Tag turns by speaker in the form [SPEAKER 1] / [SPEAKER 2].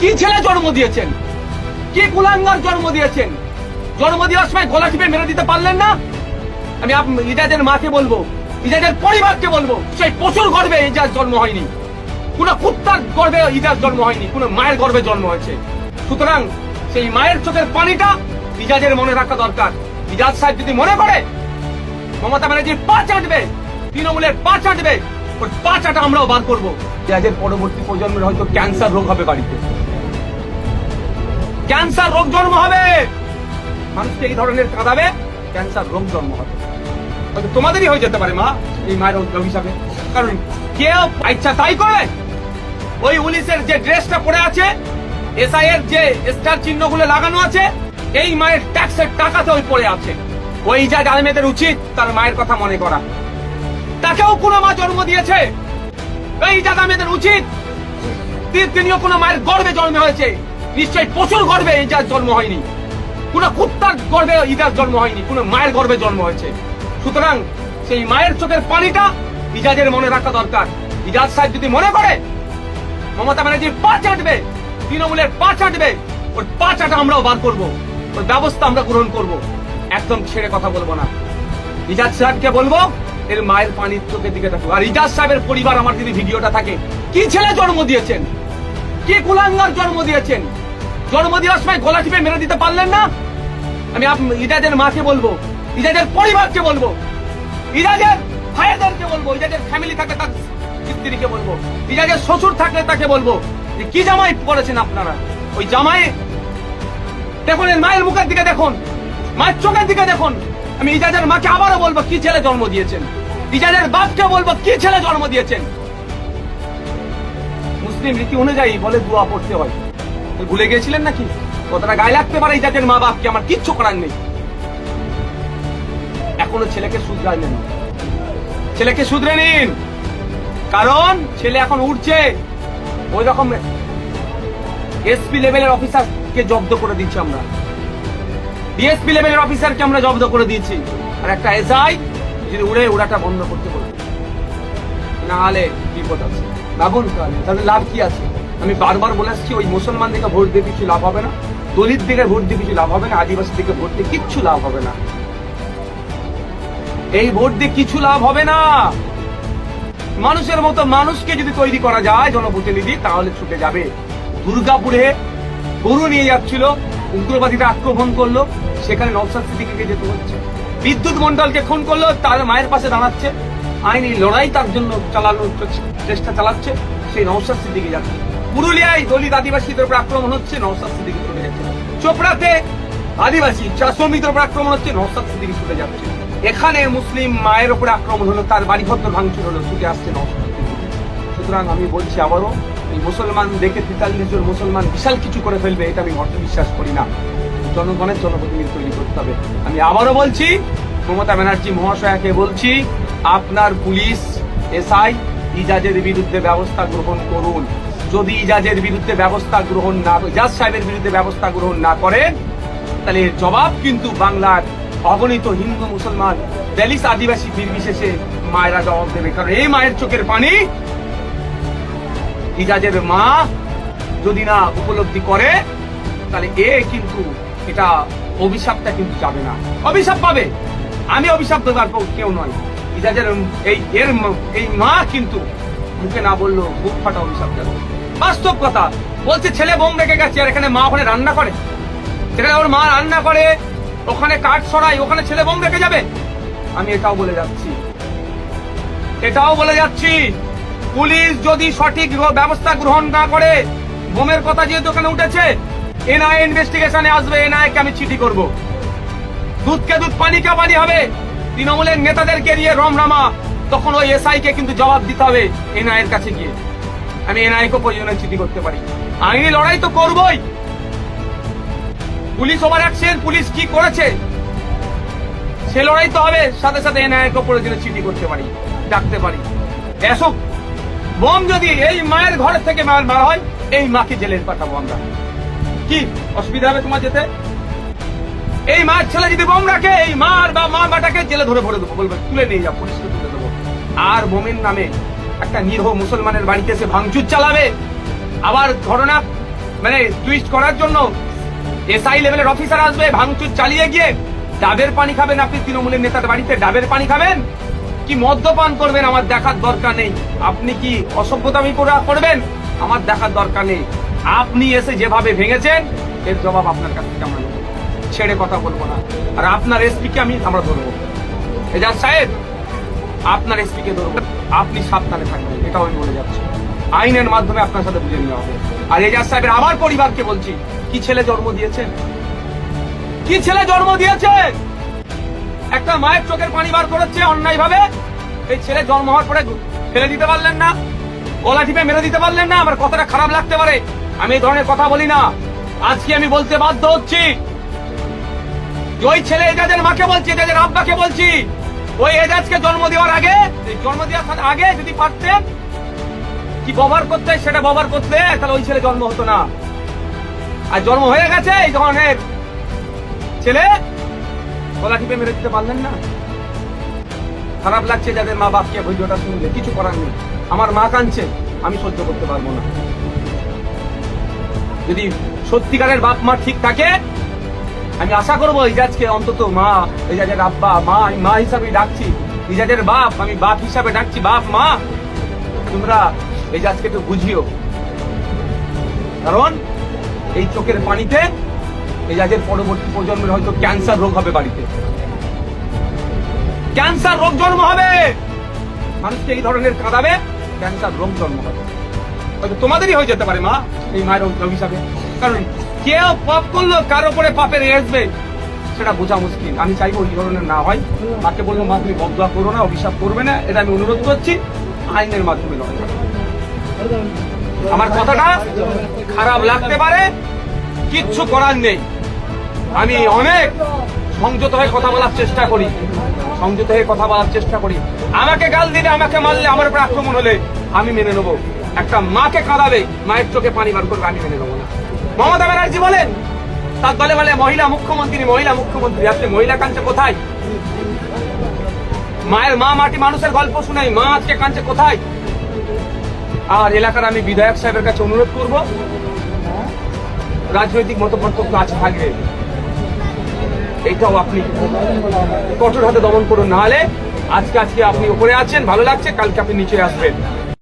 [SPEAKER 1] কি ছেলে জন্ম দিয়েছেন, কি কুলাঙ্গার জন্ম দিয়েছেন। জন্ম দেওয়ার সময় গলা টিপে মেরে দিতে পারলেন না। আমি ইজাজের মাকে বলবো, ইজাজের পরিবারকে বলবো, সেই পশুর গর্ভে ইজাজ জন্ম হয়নি, কোন কুত্তার গর্ভে ইজাজ জন্ম হয়নি, কোন মায়ের গর্ভে জন্ম হয়েছে। সুতরাং সেই মায়ের চোখের পানিটা ইজাজের মনে রাখা দরকার। ইজাজ সাহেব যদি মনে করে মমতা ব্যানার্জির পা চাটবে, তৃণমূলের পা চাটবে, ওর পা চাটা আমরাও বার করবো। ইজাজের পরবর্তী প্রজন্মের হয়তো ক্যান্সার রোগ হবে, বাড়িতে ক্যান্সার রোগ জন্ম হবে, মানুষকে এই ধরনের কাঁদাবে, ক্যান্সার রোগ জন্ম হবে। হয়তো তোমাদেরই হয়ে যেতে পারে মা, এই মায়ের অভিশাপে। কারণ কেউ ইচ্ছা তাই করে। ওই পুলিশের যে ড্রেসটা পরে আছে, এসআই এর যে স্টার চিহ্নগুলো লাগানো আছে, এই মায়ের ট্যাক্সের টাকাতে ওই পড়ে আছে। ওই ইজাজ আহমেদের উচিত তার মায়ের কথা মনে করা। তাকেও কোনো মা জন্ম দিয়েছে, এই ইজাজ আহমেদের উচিত তিনিও কোনো মায়ের গর্ভে জন্ম হয়েছে। নিশ্চয়ই পশুর গর্ভে ইজাজ জন্ম হয়নি, কোন কুত্তার গর্ভে ইজাজ জন্ম হয়নি, কোন মায়ের গর্ভে জন্ম হয়েছে। সুতরাং সেই মায়ের চোখের পানিটা ইজাজের মনে রাখা দরকার। ইজাজ সাহেব যদি মনে করে মমতা ব্যানার্জির পা চাটবে, তৃণমূলের পা চাটবে, ওর পা চাটা আমরাও বার করবো, ওর ব্যবস্থা আমরা গ্রহণ করব। একদম ছেড়ে কথা বলবো না। ইজাজ সাহেবকে বলবো এর মায়ের পানির চোখের দিকে দেখো। আর ইজাজ সাহেবের পরিবার আমার যদি ভিডিওটা থাকে, কি ছেলে জন্ম দিয়েছেন, কি কুলাঙ্গার জন্ম দিয়েছেন। জন্ম দেওয়ার সময় গলা টিপে মেরে দিতে পারলেন না। আমি ইজাজের মাকে বলবো, ইজাজের পরিবারকে বলবো, ইজাজের ভাইদেরকে বলবো, ইজাজের ফ্যামিলি থাকে তার স্ত্রীকে বলবো, ইজাজের শ্বশুর থাকলে তাকে বলবো যে কি জামাই করেছেন আপনারা। ওই জামাই দেখুন, এর মায়ের মুখের দিকে দেখুন, মায়ের চোখের দিকে দেখুন। আমি ইজাজের মাকে আবারও বলবো কি ছেলে জন্ম দিয়েছেন। ইজাজের বাপকে বলবো কি ছেলে জন্ম দিয়েছেন। মুসলিম রীতি অনুযায়ী বলে দোয়া পড়তে হয়, ভুলে গিয়েছিলেন নাকি? কতটা গায়ে লাগতে পারে ইজাজের মা বাপকে, আমার কিচ্ছু করার নেই। এখনো ছেলেকে শুধরায় নেন, ছেলেকে শুধরে নিন, কারণ ছেলে এখন উঠছে। ওই রকম এসপি লেভেলের অফিসারকে জব্দ করে দিচ্ছি আমরা, ডিএসপি লেভেলের অফিসারকে আমরা জব্দ করে দিয়েছি। আর একটা এসআই যদি উড়ে উড়াটা বন্ধ করতে বলবে, না হলে বিপদ আছে। ভাবুন তাহলে লাভ কি আছে? আমি বারবার বলে আসছি, ওই মুসলমান দিকে ভোট দিয়ে কিছু লাভ হবে না, দলিত দিকে ভোট দিয়ে কিছু লাভ হবে না, আদিবাসী দিকে ভোট দিয়ে কিচ্ছু লাভ হবে না। এই ভোট দিয়ে কিছু লাভ হবে না। মানুষের মতো মানুষকে যদি তৈরি করা যায় জনপ্রতিনিধি, তাহলে ছুটে যাবে। দুর্গাপুরে গরু নিয়ে যাচ্ছিল, উগ্রবাদীরা আক্রমণ করলো, সেখানে নওশাদ সিদ্দিকীকে যেতে হচ্ছে। বিদ্যুৎ মন্ডলকে খুন করলো, তার মায়ের পাশে দাঁড়াচ্ছে, আইনি লড়াই তার জন্য চালানোর চেষ্টা চালাচ্ছে, সেই নওশাদ সিদ্দিকী যাচ্ছে। পুরুলিয়ায় দলিত আদিবাসীদের উপর আক্রমণ হচ্ছে, নওশাদ সিদ্দিকী চলে যাচ্ছে। চোপড়াতে আদিবাসী শ্রমিকদের উপর আক্রমণ হচ্ছে, নওশাদ সিদ্দিকী চলে যাচ্ছে। এখানে মুসলিম মায়ের উপর আক্রমণ হলো, তার বাড়িঘর ভাঙচুর হলো, ছুটে আসছে নওশাদ সিদ্দিকী। সুতরাং আমি বলছি আবারও, এই মুসলমান দেখে 43 জন মুসলমান বিশাল কিছু করে ফেলবে, এটা আমি অর্থ বিশ্বাস করি না। জনগণের জনপ্রতিনিধি তৈরি করতে হবে। আমি আবারও বলছি, মমতা ব্যানার্জি মহাশয়াকে বলছি, আপনার পুলিশ এসআই ইজাজের বিরুদ্ধে ব্যবস্থা গ্রহণ করুন। যদি ইজাজের বিরুদ্ধে ব্যবস্থা গ্রহণ না, ইজাজ সাহেবের বিরুদ্ধে ব্যবস্থা গ্রহণ না করেন, তাহলে জবাব কিন্তু বাংলার অগণিত হিন্দু মুসলমান দলিত আদিবাসী নির্বিশেষে মায়েরা জবাব দেবে। কারণ এই মায়ের চোখের পানি ইজাজের মা যদি না উপলব্ধি করে, তাহলে কিন্তু এটা অভিশাপটা কিন্তু যাবে না, অভিশাপ পাবে। আমি অভিশাপ দেবার কেউ নয়। ইজাজের এই মা কিন্তু মুখে না বললো বুক ফাটা অভিশাপ যাবে। বাস্তব কথা বলছে, ছেলে বোম রেখে গেছে, আর এখানে মা ওখানে রান্না করে, সেখানে ওর মা রান্না করে, ওখানে কাঠ সরাই, ওখানে ছেলে বোম রেখে যাবে। আমি এটাও বলে যাচ্ছি, পুলিশ যদি সঠিক ব্যবস্থা গ্রহণ না করে, বোমের কথা যেহেতু ওখানে উঠেছে, এনআইএ ইনভেস্টিগেশনে আসবে, এনআইএ কে আমি চিঠি করব। দুধকে দুধ পানিকে পানি হবে। তৃণমূলের নেতাদেরকে নিয়ে রমরামা, তখন ওই এসআই কে কিন্তু জবাব দিতে হবে এনআইএর কাছে গিয়ে। আমি এনআইএ কে প্রয়োজনে চিঠি করতে পারি, আইনি লড়াই তো করবই। পুলিশ ওভার অ্যাকশন, পুলিশ কি করেছে সে লড়াই তো হবে, সাথে সাথে এনআইএ কে প্রয়োজনে চিঠি করতে পারি, ডাকতে পারি। এসব বোম যদি এই মায়ের ঘর থেকে মারা হয়, এই মাকে জেলে পাঠাবো আমরা। কি অসুবিধা হবে তোমার যেতে? এই মায়ের ছেলে যদি বোম রাখে, এই মার বা মা বাটাকে জেলে ধরে ভরে দেবো, বলবে তুলে নিয়ে যা, পুলিশকে তুলে দেবো। আর বোমের নামে একটা নিরীহ মুসলমানের বাড়িতে এসে ভাঙচুর চালাবে, আবার ঘটনা মানে টুইস্ট করার জন্য এসআই লেভেলের অফিসার আসবে, ভাঙচুর চালিয়ে গিয়ে ডাবের পানি খাবেন? আপনি তৃণমূলের নেতার বাড়িতে ডাবের পানি খাবেন? কি মদ্যপান করবেন? আমার দেখার দরকার নেই। আপনি কি অসভ্যতামি করবেন? আমার দেখার দরকার নেই। আপনি এসে যেভাবে ভেঙেছেন এর জবাব আপনার কাছ থেকে আমরা নেব। ছেড়ে কথা বলবো না। আর আপনার এসপি কে আমরা ধরবো। এজাজ সাহেব, আপনার এসপি কে ধরবো। আপনি সাবধানে থাকবেন, এটাও আমি বলে যাচ্ছি। আইনের মাধ্যমে আপনার সাথে বুঝে নেওয়া হবে। আর এজাজ সাহেবের আমার পরিবারকে বলছি, কি ছেলে জন্ম দিয়েছেন? কি ছেলে জন্ম দিয়েছেন? একটা মায়ের চোখের পানি বার করেছে অন্যায় ভাবে। এই ছেলে জন্ম হওয়ার পরে ফেলে দিতে পারলেন না? গলা টিপে মেরে দিতে পারলেন না? আমার কথাটা খারাপ লাগতে পারে, আমি এই ধরনের কথা বলি না। আজকে আমি বলতে বাধ্য হচ্ছি, ওই ছেলে এজাজের মাকে বলছি, এজাজের আব্বাকে বলছি, ওই এজাজকে জন্ম দেওয়ার আগে, আগে যদি পারতেন কি ব্যবহার করতে সেটা ব্যবহার করতে, তাহলে ওই ছেলে জন্ম হতো না। আর জন্ম হয়ে গেছে এই ধরনের ছেলে, গলা টিপে মেরে দিতে পারলেন না? খারাপ লাগছে যাদের মা বাপকে ভিডিওটা শুনলে, কিছু করার নেই। আমার মা কাঁদছে, আমি সহ্য করতে পারবো না। যদি সত্যিকারের বাপ মা ঠিক থাকে, আমি আশা করবো ইজাজকে অন্তত মা, ইজাজের আব্বা, মা, আমি মা হিসাবে ডাকছি, ইজাজের বাপ আমি বাপ হিসাবে ডাকছি, বাপ মা তোমরা ইজাজকে একটু বুঝিও। কারণ এই চোখের পানিতে ইজাজের পরবর্তী প্রজন্মের হয়তো ক্যান্সার রোগ হবে, বাড়িতে ক্যান্সার রোগ জন্ম হবে। মানুষকে এই ধরনের কাঁদাবে, ক্যান্সার রোগ জন্ম হবে। হয়তো তোমাদেরই হয়ে যেতে পারে মা, এই মায়ের অভিশাপে। কারণ কেউ পাপ করলো, কার উপরে পাপের আসবে সেটা বোঝা মুশকিল। আমি চাইবো এই ধরনের না হয়। মাকে বলবো, মা তুমি বদয়া করো না, অভিশাপ করবে না, এটা আমি অনুরোধ করছি। আইনের মাধ্যমে লড়াই করো। আমার কথাটা খারাপ লাগতে পারে, কিচ্ছু করার নেই। আমি অনেক সংযত হয়ে কথা বলার চেষ্টা করি, সংযত হয়ে কথা বলার চেষ্টা করি। আমাকে গাল দিলে, আমাকে মারলে, আমার উপর আক্রমণ হলে আমি মেনে নেবো। একটা মাকে কাঁদাবে, মায়ের চোখে পানি বার করবে, আমি মেনে নেবো না। মমতা ব্যানার্জি বলেন, তার দলে বলে মহিলা মুখ্যমন্ত্রী, মহিলা মুখ্যমন্ত্রী। আপনি মহিলা কাঁদছে কোথায়? মায়ের মা মাটি মানুষের গল্প শুনাই, মা আজকে কাঁদছে কোথায়? আর এলাকার আমি বিধায়ক সাহেবের কাছে অনুরোধ করব, রাজনৈতিক মতপার্থক্য আছে থাকবে, এইটাও আপনি কঠোর হাতে দমন করুন। না হলে আজকে আপনি উপরে আছেন, ভালো লাগছে, কালকে আপনি নিচে আসবেন।